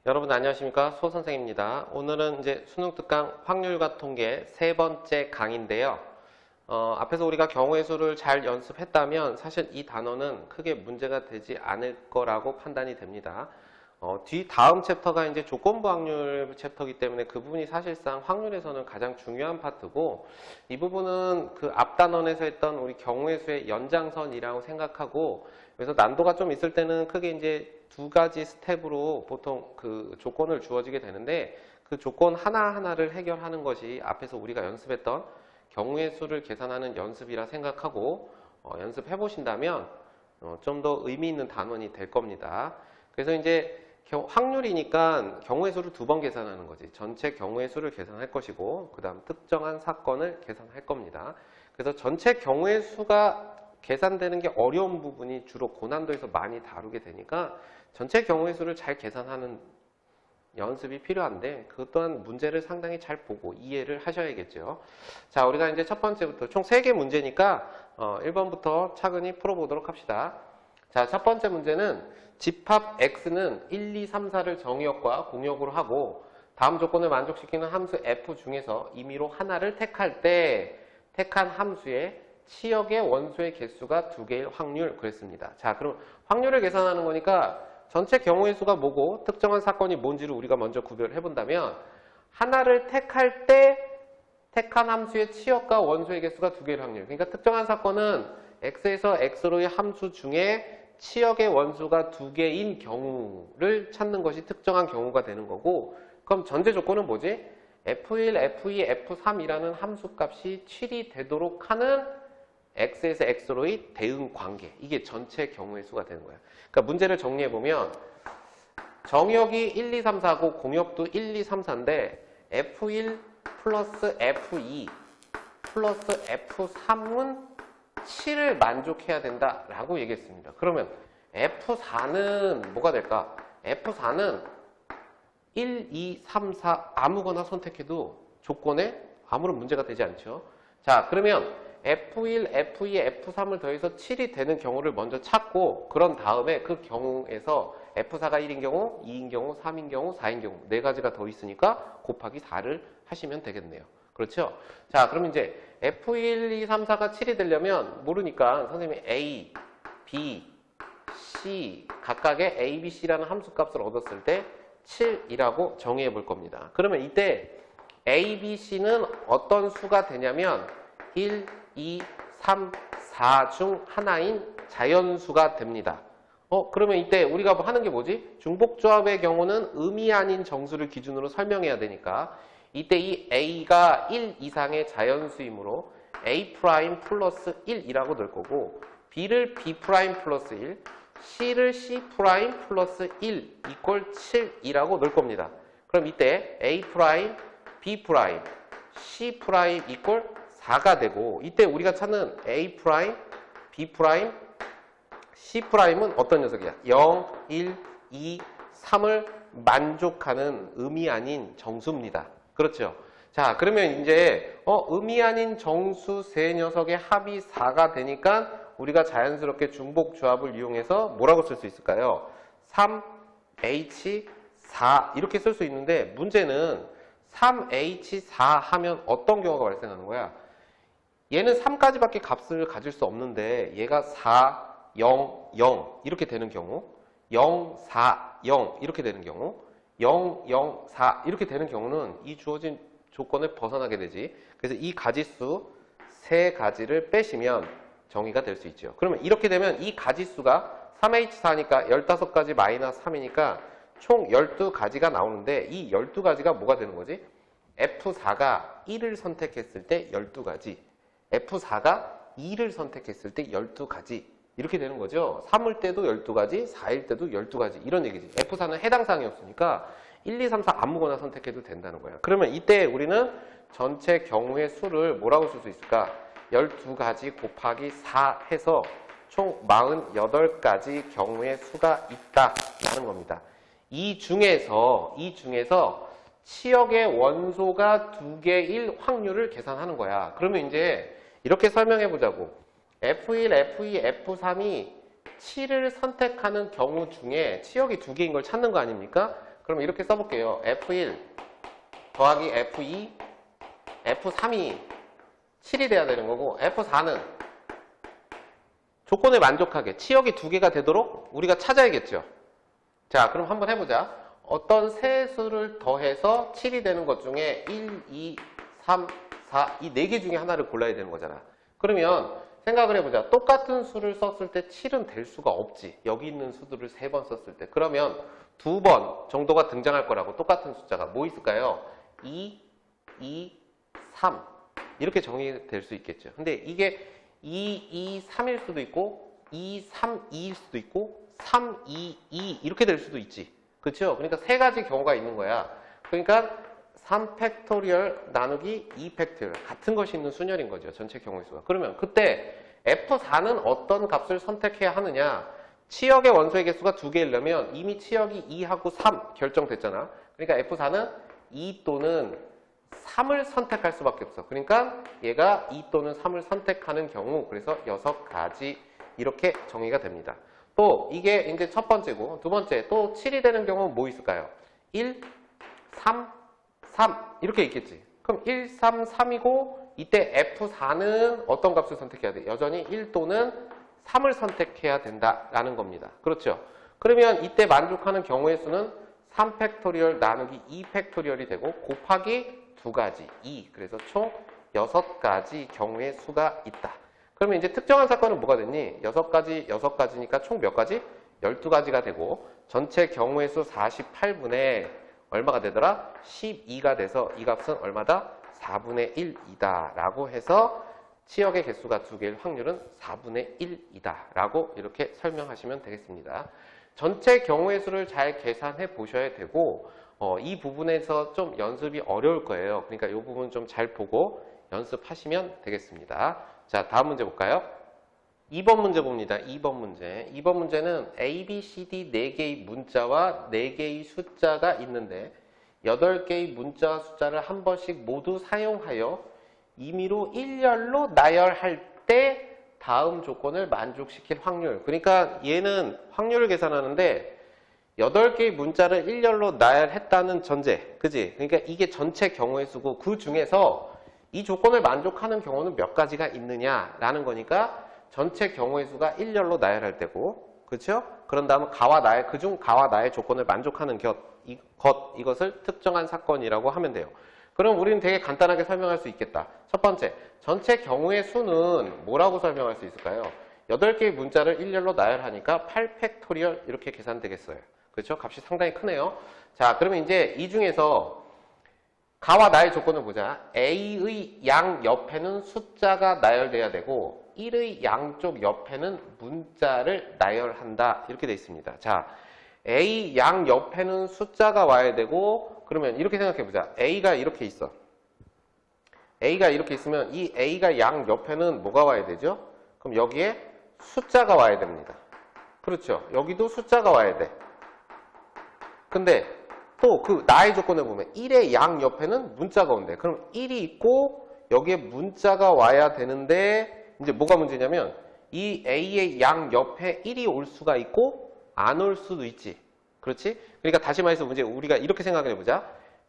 여러분 안녕하십니까? 소 선생입니다. 오늘은 이제 수능 특강 확률과 통계 세 번째 강인데요. 앞에서 우리가 경우의 수를 잘 연습했다면 사실 이 단어는 크게 문제가 되지 않을 거라고 판단이 됩니다. 다음 챕터가 이제 조건부 확률 챕터이기 때문에 그 부분이 사실상 확률에서는 가장 중요한 파트고, 이 부분은 그 앞 단원에서 했던 우리 경우의 수의 연장선이라고 생각하고, 그래서 난도가 좀 있을 때는 크게 이제 두 가지 스텝으로 보통 그 조건을 주어지게 되는데, 그 조건 하나하나를 해결하는 것이 앞에서 우리가 연습했던 경우의 수를 계산하는 연습이라 생각하고 연습해 보신다면 좀 더 의미 있는 단원이 될 겁니다. 그래서 이제 확률이니까 경우의 수를 두 번 계산하는 거지. 전체 경우의 수를 계산할 것이고, 그 다음 특정한 사건을 계산할 겁니다. 그래서 전체 경우의 수가 계산되는 게 어려운 부분이 주로 고난도에서 많이 다루게 되니까 전체 경우의 수를 잘 계산하는 연습이 필요한데, 그것 또한 문제를 상당히 잘 보고 이해를 하셔야겠죠. 자, 우리가 이제 첫 번째부터 총 3개 문제니까 1번부터 차근히 풀어보도록 합시다. 자, 첫 번째 문제는 집합 x는 1, 2, 3, 4를 정의역과 공역으로 하고 다음 조건을 만족시키는 함수 f 중에서 임의로 하나를 택할 때 택한 함수의 치역의 원소의 개수가 2개일 확률 그랬습니다. 자, 그럼 확률을 계산하는 거니까 전체 경우의 수가 뭐고 특정한 사건이 뭔지를 우리가 먼저 구별해 본다면, 하나를 택할 때 택한 함수의 치역과 원소의 개수가 2개일 확률. 그러니까 특정한 사건은 x에서 x로의 함수 중에 치역의 원수가 2개인 경우를 찾는 것이 특정한 경우가 되는 거고, 그럼 전제 조건은 뭐지? f1, f2, f3이라는 함수값이 7이 되도록 하는 x에서 x로의 대응 관계, 이게 전체 경우의 수가 되는 거야. 그러니까 문제를 정리해보면 정역이 1, 2, 3, 4고 공역도 1, 2, 3, 4인데 f1 플러스 f2 플러스 f3은 7을 만족해야 된다라고 얘기했습니다. 그러면 f4는 뭐가 될까? f4는 1, 2, 3, 4 아무거나 선택해도 조건에 아무런 문제가 되지 않죠. 자, 그러면 f1, f2, f3을 더해서 7이 되는 경우를 먼저 찾고, 그런 다음에 그 경우에서 f4가 1인 경우, 2인 경우, 3인 경우, 4인 경우 네 가지가 더 있으니까 곱하기 4를 하시면 되겠네요. 그렇죠? 자, 그럼 이제 f1, 2, 3, 4가 7이 되려면 모르니까 선생님이 a, b, c 각각의 a, b, c라는 함수값을 얻었을 때 7이라고 정의해 볼 겁니다. 그러면 이때 a, b, c는 어떤 수가 되냐면 1, 2, 3, 4 중 하나인 자연수가 됩니다. 그러면 이때 우리가 하는 게 뭐지? 중복조합의 경우는 의미 아닌 정수를 기준으로 설명해야 되니까 이때 이 a가 1 이상의 자연수이므로 a' 플러스 1이라고 넣을 거고, b를 b' 플러스 1, c를 c' 플러스 1 이퀄 7이라고 넣을 겁니다. 그럼 이때 a', b', c' 이퀄 4가 되고, 이때 우리가 찾는 a', b', c'은 어떤 녀석이야? 0, 1, 2, 3을 만족하는 의미 아닌 정수입니다. 그렇죠? 자, 그러면 이제 의미 아닌 정수 세 녀석의 합이 4가 되니까 우리가 자연스럽게 중복조합을 이용해서 뭐라고 쓸 수 있을까요? 3H4 이렇게 쓸 수 있는데, 문제는 3H4 하면 어떤 경우가 발생하는 거야? 얘는 3까지밖에 값을 가질 수 없는데 얘가 4, 0, 0 이렇게 되는 경우, 0, 4, 0 이렇게 되는 경우, 0, 0, 4 이렇게 되는 경우는 이 주어진 조건을 벗어나게 되지. 그래서 이 가지수 세 가지를 빼시면 정의가 될 수 있죠. 그러면 이렇게 되면 이 가지수가 3H4니까 15가지 마이너스 3이니까 총 12가지가 나오는데, 이 12가지가 뭐가 되는 거지? F4가 1을 선택했을 때 12가지, F4가 2를 선택했을 때 12가지 이렇게 되는 거죠. 3일 때도 12가지, 4일 때도 12가지 이런 얘기지. F4는 해당 사항이 없으니까 1, 2, 3, 4 아무거나 선택해도 된다는 거야. 그러면 이때 우리는 전체 경우의 수를 뭐라고 쓸 수 있을까? 12가지 곱하기 4 해서 총 48가지 경우의 수가 있다라는 겁니다. 이 중에서 치역의 원소가 2개일 확률을 계산하는 거야. 그러면 이제 이렇게 설명해 보자고. F1, F2, F3이 7을 선택하는 경우 중에 치역이 2개인 걸 찾는 거 아닙니까? 그럼 이렇게 써볼게요. F1 더하기 F2, F3이 7이 돼야 되는 거고, F4는 조건에 만족하게 치역이 두 개가 되도록 우리가 찾아야겠죠. 자, 그럼 한번 해보자. 어떤 세 수를 더해서 7이 되는 것 중에 1, 2, 3, 4, 이 네 개 중에 하나를 골라야 되는 거잖아. 그러면 생각을 해보자. 똑같은 수를 썼을 때 7은 될 수가 없지. 여기 있는 수들을 세 번 썼을 때. 그러면 두 번 정도가 등장할 거라고. 똑같은 숫자가 뭐 있을까요? 2, 2, 3 이렇게 정의될 수 있겠죠. 근데 이게 2, 2, 3일 수도 있고 2, 3, 2일 수도 있고 3, 2, 2 이렇게 될 수도 있지. 그렇죠? 그러니까 세 가지 경우가 있는 거야. 그러니까 3팩토리얼 나누기 2팩토리얼 같은 것이 있는 순열인 거죠. 전체 경우의 수가. 그러면 그때 F4는 어떤 값을 선택해야 하느냐? 치역의 원소의 개수가 두 개이려면 이미 치역이 2하고 3 결정됐잖아. 그러니까 F4는 2 또는 3을 선택할 수밖에 없어. 그러니까 얘가 2 또는 3을 선택하는 경우, 그래서 6가지 이렇게 정의가 됩니다. 또 이게 이제 첫 번째고, 두 번째 또 7이 되는 경우는 뭐 있을까요? 1, 3, 3 이렇게 있겠지. 그럼 1, 3, 3이고 이때 F4는 어떤 값을 선택해야 돼? 여전히 1 또는 3을 선택해야 된다라는 겁니다. 그렇죠? 그러면 이때 만족하는 경우의 수는 3팩토리얼 나누기 2팩토리얼이 되고 곱하기 두 가지 2. 그래서 총 6가지 경우의 수가 있다. 그러면 이제 특정한 사건은 뭐가 됐니? 6가지니까 총 몇 가지? 12가지가 되고 전체 경우의 수 48분의 얼마가 되더라? 12가 돼서 이 값은 얼마다? 4분의 1이다 라고 해서 치역의 개수가 두 개일 확률은 4분의 1이다 라고 이렇게 설명하시면 되겠습니다. 전체 경우의 수를 잘 계산해 보셔야 되고 이 부분에서 좀 연습이 어려울 거예요. 그러니까 이 부분 좀 잘 보고 연습하시면 되겠습니다. 자, 다음 문제 볼까요? 2번 문제 봅니다. 2번 문제. 2번 문제는 A, B, C, D 4개의 문자와 4개의 숫자가 있는데 8개의 문자와 숫자를 한 번씩 모두 사용하여 임의로 일렬로 나열할 때 다음 조건을 만족시킬 확률. 그러니까 얘는 확률을 계산하는데 8개의 문자를 일렬로 나열했다는 전제. 그지? 그러니까 이게 전체 경우의 수고 그 중에서 이 조건을 만족하는 경우는 몇 가지가 있느냐라는 거니까 전체 경우의 수가 일렬로 나열할 때고, 그렇죠? 그런 다음에 가와 나의, 그중 가와 나의 조건을 만족하는 이것을 특정한 사건이라고 하면 돼요. 그럼 우리는 되게 간단하게 설명할 수 있겠다. 첫 번째, 전체 경우의 수는 뭐라고 설명할 수 있을까요? 8개의 문자를 일렬로 나열하니까 8팩토리얼 이렇게 계산되겠어요. 그렇죠? 값이 상당히 크네요. 자, 그러면 이제 이 중에서 가와 나의 조건을 보자. A의 양 옆에는 숫자가 나열돼야 되고 1의 양쪽 옆에는 문자를 나열한다. 이렇게 돼 있습니다. 자, A 양 옆에는 숫자가 와야 되고 그러면 이렇게 생각해 보자. A가 이렇게 있어. A가 이렇게 있으면 이 A가 양 옆에는 뭐가 와야 되죠? 그럼 여기에 숫자가 와야 됩니다. 그렇죠? 여기도 숫자가 와야 돼. 근데 또 그 나의 조건을 보면 1의 양 옆에는 문자가 온대. 그럼 1이 있고 여기에 문자가 와야 되는데 이제 뭐가 문제냐면 이 A의 양 옆에 1이 올 수가 있고 안 올 수도 있지. 그렇지? 그러니까 다시 말해서 문제 우리가 이렇게 생각을 해보자.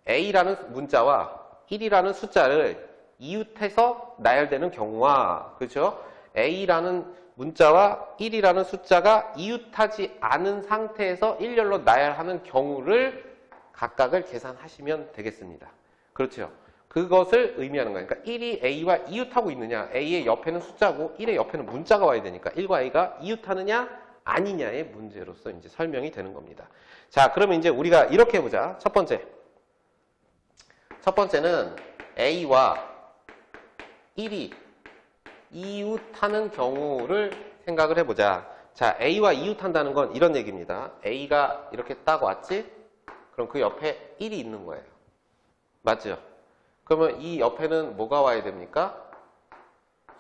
A라는 문자와 1이라는 숫자를 이웃해서 나열되는 경우와 그렇죠? A라는 문자와 1이라는 숫자가 이웃하지 않은 상태에서 일렬로 나열하는 경우를 각각을 계산하시면 되겠습니다. 그렇죠? 그것을 의미하는 거니까 1이 A와 이웃하고 있느냐, A의 옆에는 숫자고 1의 옆에는 문자가 와야 되니까 1과 A가 이웃하느냐 아니냐의 문제로서 이제 설명이 되는 겁니다. 자, 그러면 이제 우리가 이렇게 해보자. 첫 번째는 A와 1이 이웃하는 경우를 생각을 해보자. 자, A와 이웃한다는 건 이런 얘기입니다. A가 이렇게 딱 왔지? 그럼 그 옆에 1이 있는 거예요. 맞죠? 그러면 이 옆에는 뭐가 와야 됩니까?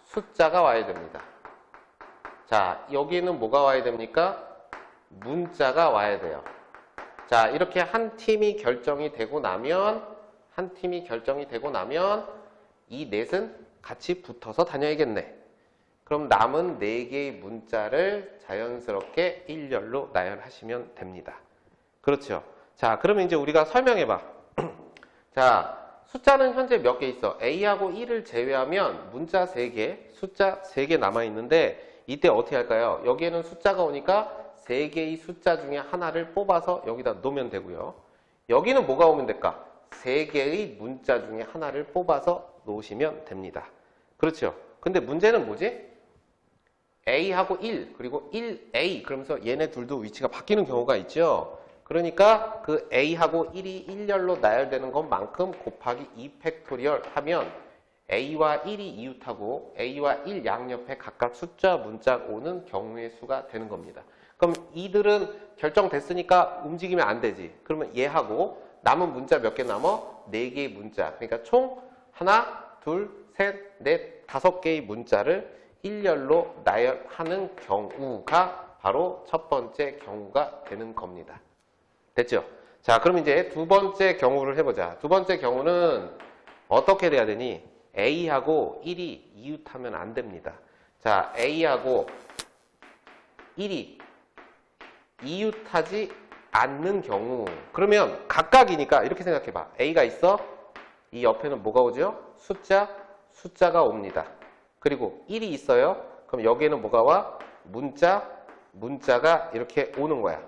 숫자가 와야 됩니다. 자, 여기는 뭐가 와야 됩니까? 문자가 와야 돼요. 자, 이렇게 한 팀이 결정이 되고 나면 이 넷은 같이 붙어서 다녀야겠네. 그럼 남은 4개의 문자를 자연스럽게 일렬로 나열하시면 됩니다. 그렇죠? 자, 그러면 이제 우리가 설명해봐. 자, 숫자는 현재 몇 개 있어? A하고 1을 제외하면 문자 3개, 숫자 3개 남아있는데 이때 어떻게 할까요? 여기에는 숫자가 오니까 3개의 숫자 중에 하나를 뽑아서 여기다 놓으면 되고요. 여기는 뭐가 오면 될까? 3개의 문자 중에 하나를 뽑아서 놓으시면 됩니다. 그렇죠? 근데 문제는 뭐지? A하고 1, 그리고 1A 그러면서 얘네 둘도 위치가 바뀌는 경우가 있죠. 그러니까 그 A하고 1이 1열로 나열되는 것만큼 곱하기 2팩토리얼 하면 A와 1이 이웃하고 A와 1 양옆에 각각 숫자 문자가 오는 경우의 수가 되는 겁니다. 그럼 이들은 결정됐으니까 움직이면 안 되지. 그러면 얘하고 남은 문자 몇 개 남어? 4개의 문자. 그러니까 총 하나, 둘, 셋, 넷, 5개의 문자를 1열로 나열하는 경우가 바로 첫 번째 경우가 되는 겁니다. 됐죠? 자, 그럼 이제 두 번째 경우를 해보자. 두 번째 경우는 어떻게 돼야 되니? A하고 1이 이웃하면 안 됩니다. 자, A하고 1이 이웃하지 않는 경우. 그러면 각각이니까 이렇게 생각해봐. A가 있어. 이 옆에는 뭐가 오죠? 숫자가 옵니다. 그리고 1이 있어요. 그럼 여기에는 뭐가 와? 문자가 이렇게 오는 거야.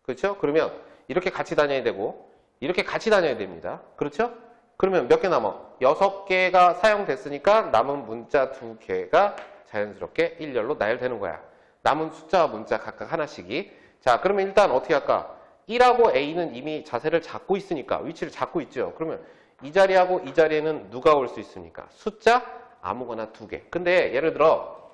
그렇죠? 그러면 이렇게 같이 다녀야 되고 이렇게 같이 다녀야 됩니다. 그렇죠? 그러면 몇 개 남아? 6개가 사용됐으니까 남은 문자 2개가 자연스럽게 1열로 나열되는 거야. 남은 숫자와 문자 각각 하나씩이. 자, 그러면 일단 어떻게 할까? 1하고 A는 이미 자세를 잡고 있으니까 위치를 잡고 있죠. 그러면 이 자리하고 이 자리에는 누가 올 수 있습니까? 숫자 아무거나 2개. 근데 예를 들어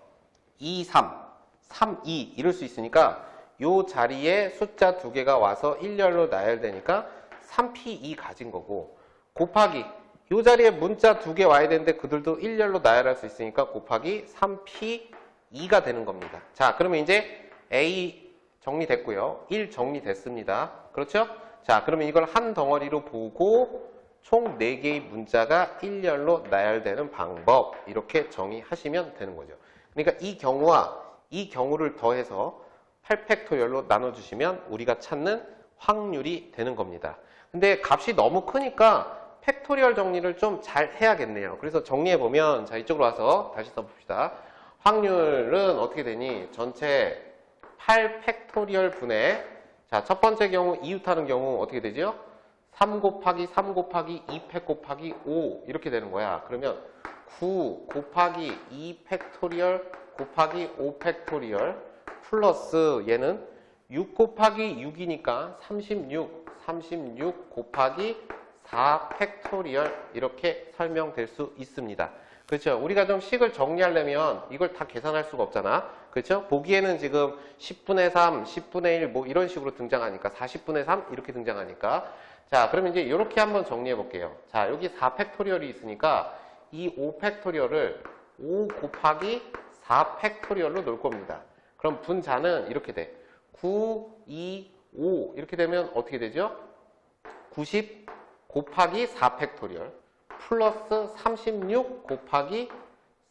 2, 3, 2 이럴 수 있으니까 요 자리에 숫자 2개가 와서 1열로 나열되니까 3P2 가진 거고 곱하기 요 자리에 문자 2개 와야 되는데 그들도 1열로 나열할 수 있으니까 곱하기 3P2가 되는 겁니다. 자, 그러면 이제 A 정리됐고요. 1 정리됐습니다. 그렇죠? 자, 그러면 이걸 한 덩어리로 보고 총 4개의 문자가 1열로 나열되는 방법 이렇게 정의하시면 되는 거죠. 그러니까 이 경우와 이 경우를 더해서 8팩토리얼로 나눠주시면 우리가 찾는 확률이 되는 겁니다. 근데 값이 너무 크니까 팩토리얼 정리를 좀 잘 해야겠네요. 그래서 정리해보면 자 이쪽으로 와서 다시 써봅시다. 확률은 어떻게 되니? 전체 8팩토리얼 분의 자 첫 번째 경우 이웃하는 경우 어떻게 되죠? 3 곱하기 3 곱하기 2팩 곱하기 5 이렇게 되는 거야. 그러면 9 곱하기 2팩토리얼 곱하기 5팩토리얼 플러스 얘는 6 곱하기 6이니까 36 곱하기 4팩토리얼 이렇게 설명될 수 있습니다. 그렇죠? 우리가 좀 식을 정리하려면 이걸 다 계산할 수가 없잖아. 그렇죠? 보기에는 지금 10분의 3, 10분의 1 뭐 이런 식으로 등장하니까 40분의 3 이렇게 등장하니까 자, 그럼 이제 이렇게 한번 정리해 볼게요. 자, 여기 4팩토리얼이 있으니까 이 5팩토리얼을 5 곱하기 4팩토리얼로 놓을 겁니다. 그럼 분자는 이렇게 돼. 9, 2, 5 이렇게 되면 어떻게 되죠? 90 곱하기 4팩토리얼 플러스 36 곱하기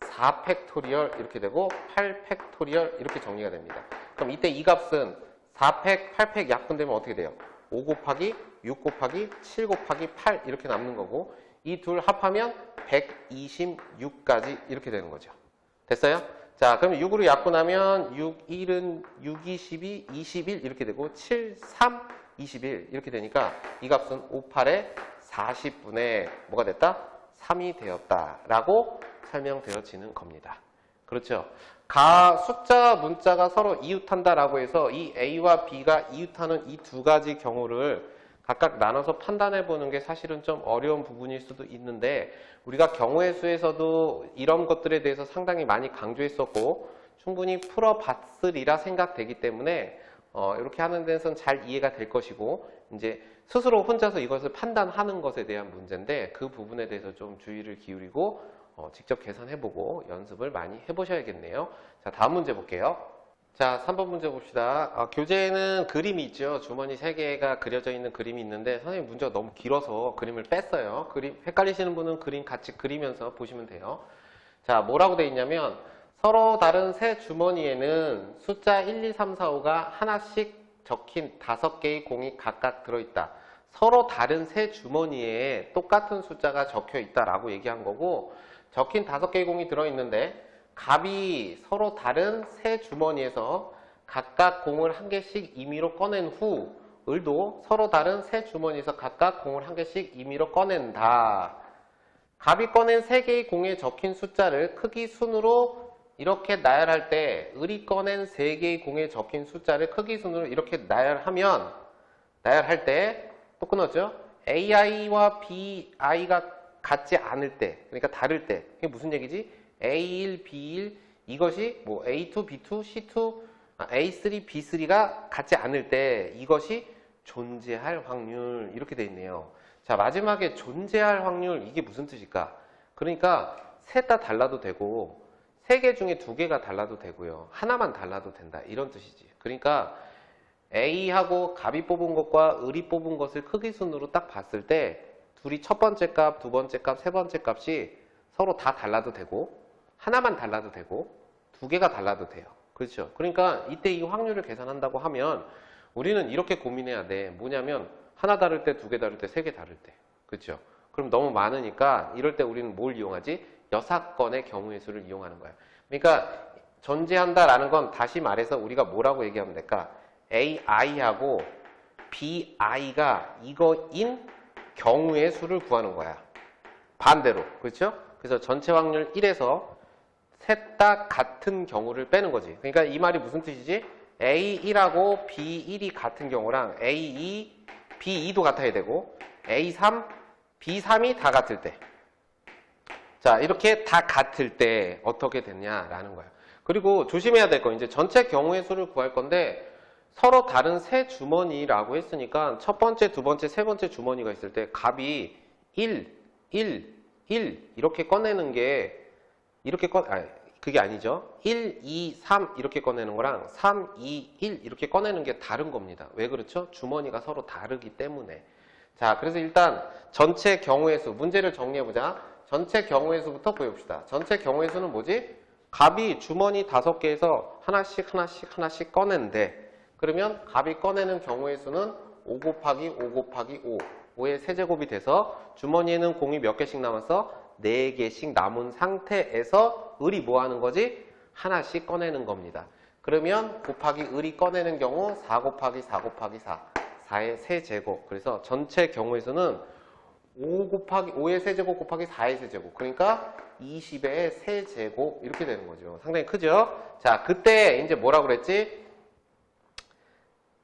4팩토리얼 이렇게 되고 8팩토리얼 이렇게 정리가 됩니다. 그럼 이때 이 값은 4팩, 8팩 약분되면 어떻게 돼요? 5 곱하기 6 곱하기 7 곱하기 8 이렇게 남는 거고 이 둘 합하면 126까지 이렇게 되는 거죠. 됐어요? 자, 그럼 6으로 약분하면 6, 1은 6, 22, 21 이렇게 되고 7, 3, 21 이렇게 되니까 이 값은 5, 8에 40분의 뭐가 됐다? 3이 되었다라고 설명되어지는 겁니다. 그렇죠? 숫자, 문자가 서로 이웃한다라고 해서 이 A와 B가 이웃하는 이 두 가지 경우를 각각 나눠서 판단해 보는 게 사실은 좀 어려운 부분일 수도 있는데 우리가 경우의 수에서도 이런 것들에 대해서 상당히 많이 강조했었고 충분히 풀어봤으리라 생각되기 때문에 이렇게 하는 데서는 잘 이해가 될 것이고 이제 스스로 혼자서 이것을 판단하는 것에 대한 문제인데 그 부분에 대해서 좀 주의를 기울이고 직접 계산해보고 연습을 많이 해보셔야겠네요. 자, 다음 문제 볼게요. 자, 3번 문제 봅시다. 교재에는 그림이 있죠. 주머니 3개가 그려져 있는 그림이 있는데 선생님 문제가 너무 길어서 그림을 뺐어요. 그림 헷갈리시는 분은 그림 같이 그리면서 보시면 돼요. 자, 뭐라고 돼 있냐면 서로 다른 세 주머니에는 숫자 1, 2, 3, 4, 5가 하나씩 적힌 5개의 공이 각각 들어있다. 서로 다른 세 주머니에 똑같은 숫자가 적혀 있다라고 얘기한 거고, 적힌 5개의 공이 들어있는데 갑이 서로 다른 세 주머니에서 각각 공을 1개씩 임의로 꺼낸 후 을도 서로 다른 세 주머니에서 각각 공을 1개씩 임의로 꺼낸다. 갑이 꺼낸 3개의 공에 적힌 숫자를 크기 순으로 이렇게 나열할 때 을이 꺼낸 3개의 공에 적힌 숫자를 크기 순으로 이렇게 나열할 때 또 끊었죠? AI와 BI가 같지 않을 때, 그러니까 다를 때, 이게 무슨 얘기지? A1, B1 이것이 뭐 A2, B2, C2, A3, B3가 같지 않을 때 이것이 존재할 확률 이렇게 돼 있네요. 자, 마지막에 존재할 확률 이게 무슨 뜻일까? 그러니까 셋 다 달라도 되고 3개 중에 2개가 달라도 되고요. 하나만 달라도 된다 이런 뜻이지. 그러니까 A하고 갑이 뽑은 것과 을이 뽑은 것을 크기 순으로 딱 봤을 때 둘이 첫 번째 값, 두 번째 값, 세 번째 값이 서로 다 달라도 되고 하나만 달라도 되고 2개가 달라도 돼요. 그렇죠? 그러니까 이때 이 확률을 계산한다고 하면 우리는 이렇게 고민해야 돼. 뭐냐면 하나 다를 때, 2개 다를 때, 3개 다를 때. 그렇죠? 그럼 너무 많으니까 이럴 때 우리는 뭘 이용하지? 여사건의 경우의 수를 이용하는 거야. 그러니까 존재한다라는 건 다시 말해서 우리가 뭐라고 얘기하면 될까? AI하고 BI가 이거인 경우의 수를 구하는 거야. 반대로. 그렇죠? 그래서 전체 확률 1에서 셋 다 같은 경우를 빼는 거지. 그러니까 이 말이 무슨 뜻이지? A1하고 B1이 같은 경우랑 A2, B2도 같아야 되고 A3, B3이 다 같을 때. 자, 이렇게 다 같을 때 어떻게 됐냐라는 거야. 그리고 조심해야 될 거 이제 전체 경우의 수를 구할 건데 서로 다른 세 주머니라고 했으니까 첫 번째, 두 번째, 세 번째 주머니가 있을 때 값이 1, 1, 1 이렇게 꺼내는 게 그게 아니죠. 1, 2, 3 이렇게 꺼내는 거랑 3, 2, 1 이렇게 꺼내는 게 다른 겁니다. 왜 그렇죠? 주머니가 서로 다르기 때문에. 자, 그래서 일단 전체 경우의 수, 문제를 정리해보자. 전체 경우의 수부터 보여봅시다. 전체 경우의 수는 뭐지? 갑이 주머니 5개에서 하나씩 꺼낸대. 그러면 갑이 꺼내는 경우의 수는 5 곱하기 5 곱하기 5. 5의 세제곱이 돼서 주머니에는 공이 몇 개씩 남았어? 4개씩 남은 상태에서 을이 뭐 하는 거지? 하나씩 꺼내는 겁니다. 그러면 곱하기 을이 꺼내는 경우 4 곱하기 4 곱하기 4. 4의 세제곱. 그래서 전체 경우의 수는 5의 세제곱 곱하기 4의 세제곱. 그러니까 20의 세제곱. 이렇게 되는 거죠. 상당히 크죠? 자, 그때 이제 뭐라고 그랬지?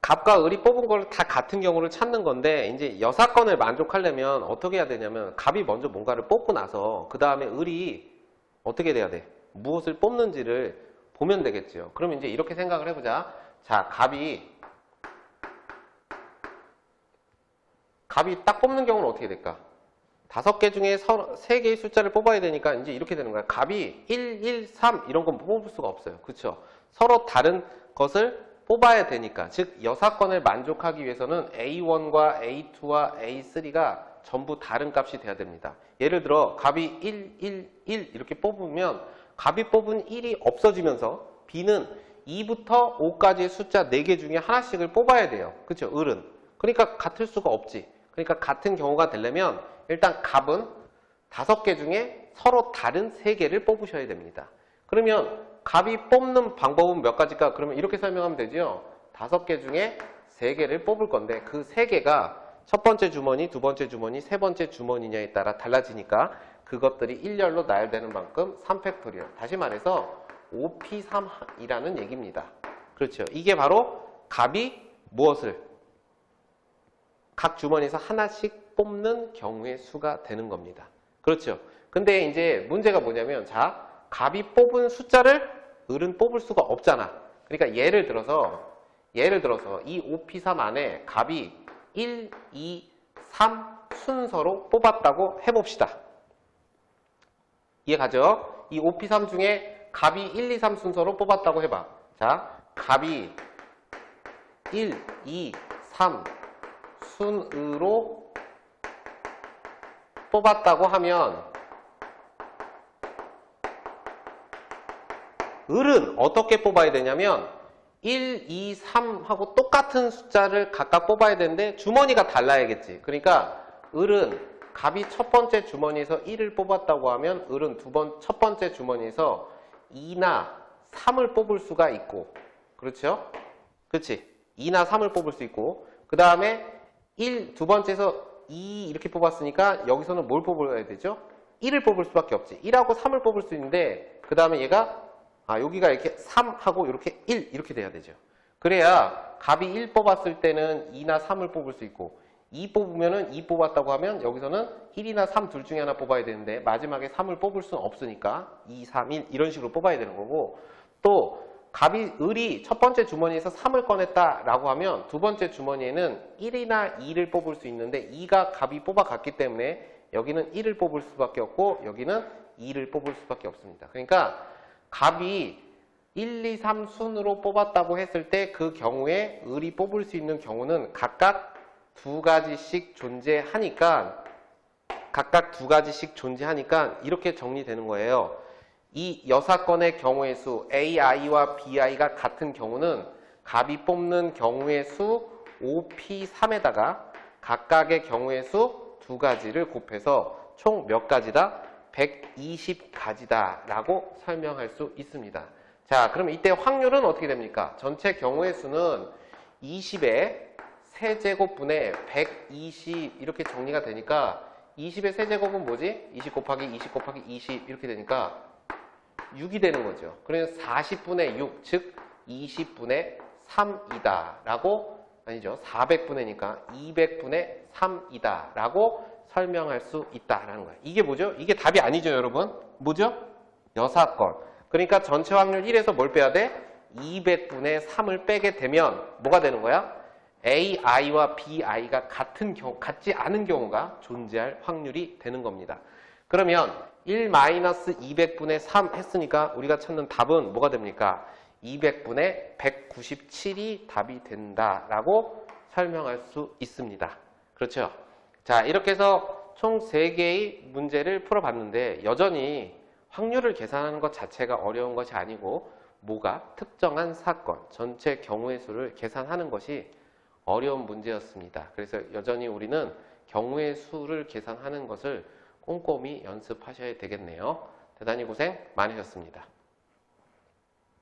갑과 을이 뽑은 걸 다 같은 경우를 찾는 건데 이제 여사건을 만족하려면 어떻게 해야 되냐면 갑이 먼저 뭔가를 뽑고 나서 그 다음에 을이 어떻게 돼야 돼? 무엇을 뽑는지를 보면 되겠죠. 그럼 이제 이렇게 생각을 해보자. 자, 갑이 딱 뽑는 경우는 어떻게 될까? 5개 중에 3개의 숫자를 뽑아야 되니까 이제 이렇게 되는 거야. 갑이 1, 1, 3 이런 건 뽑을 수가 없어요. 그렇죠? 서로 다른 것을 뽑아야 되니까. 즉 여사건을 만족하기 위해서는 A1과 A2와 A3가 전부 다른 값이 돼야 됩니다. 예를 들어 갑이 1, 1, 1 이렇게 뽑으면 갑이 뽑은 1이 없어지면서 B는 2부터 5까지의 숫자 4개 중에 하나씩을 뽑아야 돼요. 그렇죠? 을은. 그러니까 같을 수가 없지. 그러니까 같은 경우가 되려면 일단 갑은 5개 중에 서로 다른 3개를 뽑으셔야 됩니다. 그러면 갑이 뽑는 방법은 몇 가지일까? 그러면 이렇게 설명하면 되죠. 5개 중에 3개를 뽑을 건데 그 3개가 첫 번째 주머니, 두 번째 주머니, 세 번째 주머니냐에 따라 달라지니까 그것들이 일렬로 나열되는 만큼 3팩토리얼. 다시 말해서 5P3이라는 얘기입니다. 그렇죠. 이게 바로 갑이 무엇을? 각 주머니에서 하나씩 뽑는 경우의 수가 되는 겁니다. 그렇죠. 근데 이제 문제가 뭐냐면 자, 갑이 뽑은 숫자를 을은 뽑을 수가 없잖아. 그러니까 예를 들어서 이 5P3 안에 갑이 1, 2, 3 순서로 뽑았다고 해봅시다. 이해가죠? 이 5P3 중에 갑이 1, 2, 3 순서로 뽑았다고 해봐. 자, 갑이 1, 2, 3 순으로 뽑았다고 하면 을은 어떻게 뽑아야 되냐면 1, 2, 3하고 똑같은 숫자를 각각 뽑아야 되는데 주머니가 달라야겠지. 그러니까 을은 갑이 첫 번째 주머니에서 1을 뽑았다고 하면 을은 첫 번째 주머니에서 2나 3을 뽑을 수가 있고, 그렇죠? 그렇지? 2나 3을 뽑을 수 있고, 그 다음에 두 번째에서 2 이렇게 뽑았으니까 여기서는 뭘 뽑아야 되죠? 1을 뽑을 수밖에 없지. 1하고 3을 뽑을 수 있는데 그 다음에 얘가 여기가 이렇게 3하고 이렇게 1 이렇게 돼야 되죠. 그래야 갑이 1 뽑았을 때는 2나 3을 뽑을 수 있고 2 뽑으면은 2 뽑았다고 하면 여기서는 1이나 3 둘 중에 하나 뽑아야 되는데 마지막에 3을 뽑을 수는 없으니까 2, 3, 1 이런 식으로 뽑아야 되는 거고, 또 을이 첫 번째 주머니에서 3을 꺼냈다라고 하면 두 번째 주머니에는 1이나 2를 뽑을 수 있는데 2가 갑이 뽑아갔기 때문에 여기는 1을 뽑을 수밖에 없고 여기는 2를 뽑을 수밖에 없습니다. 그러니까 갑이 1, 2, 3 순으로 뽑았다고 했을 때 그 경우에 을이 뽑을 수 있는 경우는 각각 두 가지씩 존재하니까 이렇게 정리되는 거예요. 이 여사건의 경우의 수 AI와 BI가 같은 경우는 갑이 뽑는 경우의 수 5P3에다가 각각의 경우의 수 두 가지를 곱해서 총 몇 가지다? 120가지다 라고 설명할 수 있습니다. 자, 그럼 이때 확률은 어떻게 됩니까? 전체 경우의 수는 20의 세제곱분의 120 이렇게 정리가 되니까 20의 세제곱은 뭐지? 20 곱하기 20 곱하기 20 이렇게 되니까 6이 되는 거죠. 그래서 40분의 6, 즉 20분의 3이다 라고, 아니죠, 400분의니까 200분의 3이다 라고 설명할 수 있다라는 거예요. 이게 뭐죠? 이게 답이 아니죠, 여러분. 뭐죠? 여사건. 그러니까 전체 확률 1에서 뭘 빼야 돼? 200분의 3을 빼게 되면 뭐가 되는 거야? AI와 BI가 같지 않은 경우가 존재할 확률이 되는 겁니다. 그러면 1-200분의 3 했으니까 우리가 찾는 답은 뭐가 됩니까? 200분의 197이 답이 된다라고 설명할 수 있습니다. 그렇죠? 자, 이렇게 해서 총 3개의 문제를 풀어봤는데 여전히 확률을 계산하는 것 자체가 어려운 것이 아니고 특정한 사건, 전체 경우의 수를 계산하는 것이 어려운 문제였습니다. 그래서 여전히 우리는 경우의 수를 계산하는 것을 꼼꼼히 연습하셔야 되겠네요. 대단히 고생 많으셨습니다.